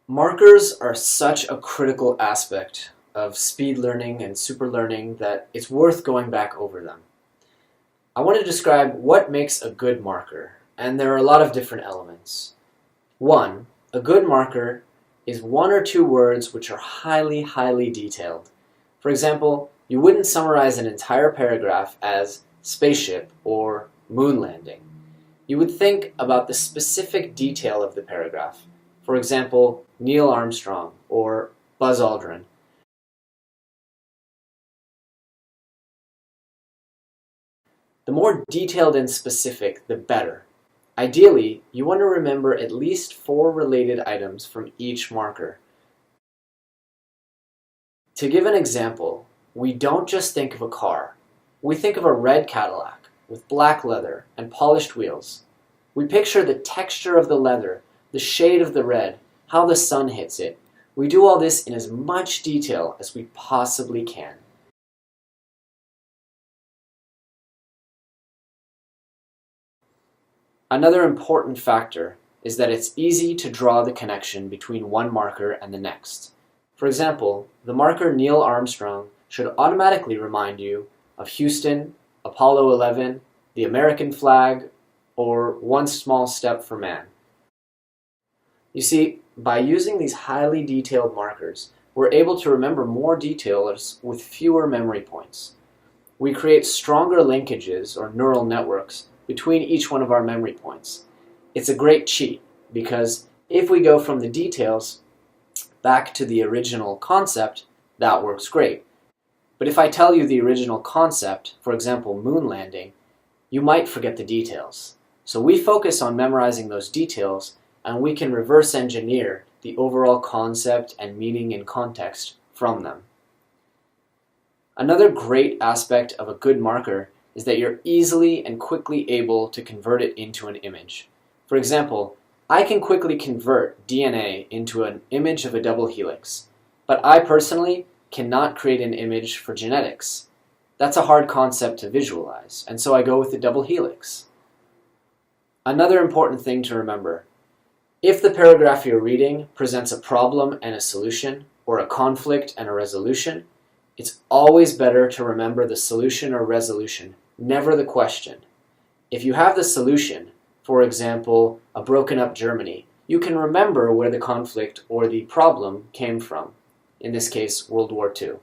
Markers are such a critical aspect of speed learning and super learning that it's worth going back over them. I want to describe what makes a good marker, and there are a lot of different elements. One, a good marker is one or two words which are highly detailed. For example, you wouldn't summarize an entire paragraph as spaceship or moon landing. You would think about the specific detail of the paragraph. For example, Neil Armstrong or Buzz Aldrin. The more detailed and specific, the better. Ideally, you want to remember at least 4 related items from each marker. To give an example, we don't just think of a car. We think of a red Cadillac with black leather and polished wheels. We picture the texture of the leather, the shade of the red, how the sun hits it. We do all this in as much detail as we possibly can. Another important factor is that it's easy to draw the connection between one marker and the next. For example, the marker Neil Armstrong should automatically remind you of Houston, Apollo 11, the American flag, or One Small Step for Man. You see, by using these highly detailed markers, we're able to remember more details with fewer memory points. We create stronger linkages or neural networks between each one of our memory points. It's a great cheat because if we go from the details back to the original concept, that works great. But if I tell you the original concept, for example, moon landing, you might forget the details. So we focus on memorizing those details, and we can reverse engineer the overall concept and meaning and context from them. Another great aspect of a good marker is that you're easily and quickly able to convert it into an image. For example, I can quickly convert DNA into an image of a double helix, but I personally cannot create an image for genetics. That's a hard concept to visualize, and so I go with the double helix. Another important thing to remember: if the paragraph you're reading presents a problem and a solution, or a conflict and a resolution, it's always better to remember the solution or resolution, never the question. If you have the solution, for example, a broken up Germany, you can remember where the conflict or the problem came from, in this case, World War II.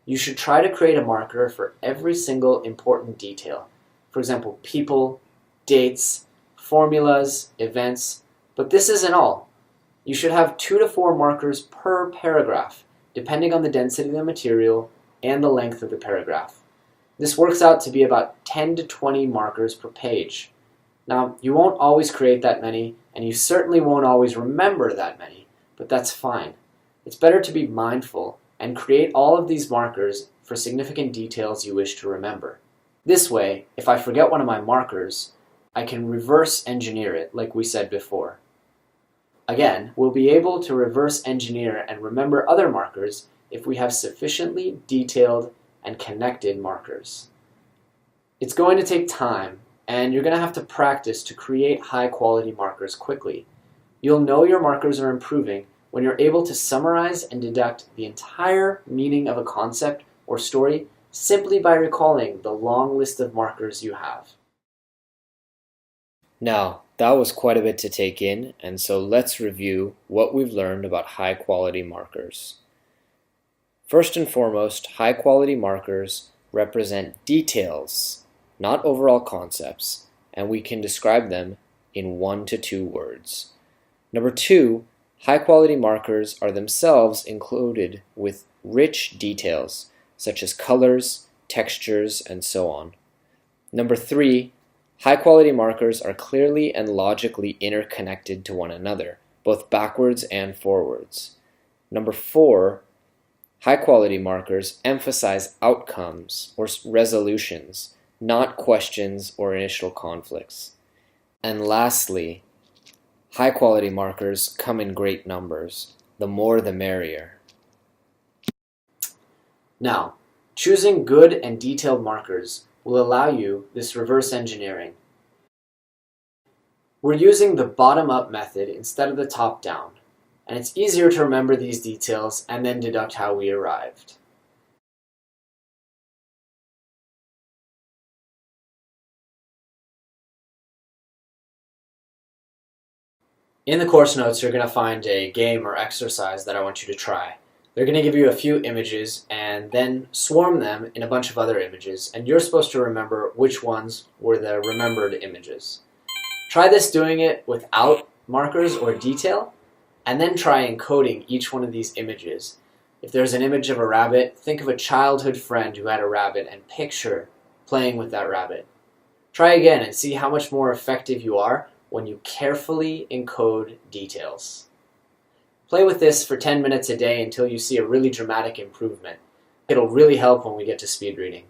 You should try to create a marker for every single important detail. For example, people, dates, formulas, events, but this isn't all. You should have 2 to 4 markers per paragraph, depending on the density of the material and the length of the paragraph. This works out to be about 10 to 20 markers per page. Now, you won't always create that many, and you certainly won't always remember that many, but that's fine. It's better to be mindful and create all of these markers for significant details you wish to remember. This way, if I forget one of my markers, I can reverse engineer it like we said before. Again, we'll be able to reverse engineer and remember other markers if we have sufficiently detailed and connected markers. It's going to take time, and you're going to have to practice to create high-quality markers quickly. You'll know your markers are improving when you're able to summarize and deduct the entire meaning of a concept or story simply by recalling the long list of markers you have. Now, that was quite a bit to take in, and so let's review what we've learned about high-quality markers. First and foremost, high-quality markers represent details, not overall concepts, and we can describe them in 1 to 2 words. Number 2, high-quality markers are themselves included with rich details, such as colors, textures, and so on. Number 3, high-quality markers are clearly and logically interconnected to one another, both backwards and forwards. Number 4, high-quality markers emphasize outcomes or resolutions, not questions or initial conflicts. And lastly, high-quality markers come in great numbers. The more the merrier. Now, choosing good and detailed markers will allow you this reverse engineering. We're using the bottom-up method instead of the top-down, and it's easier to remember these details and then deduct how we arrived. In the course notes, you're going to find a game or exercise that I want you to try. They're going to give you a few images and then swarm them in a bunch of other images, and you're supposed to remember which ones were the remembered images. Try this doing it without markers or detail, and then try encoding each one of these images. If there's an image of a rabbit, think of a childhood friend who had a rabbit and picture playing with that rabbit. Try again and see how much more effective you are when you carefully encode details. Play with this for 10 minutes a day until you see a really dramatic improvement. It'll really help when we get to speed reading.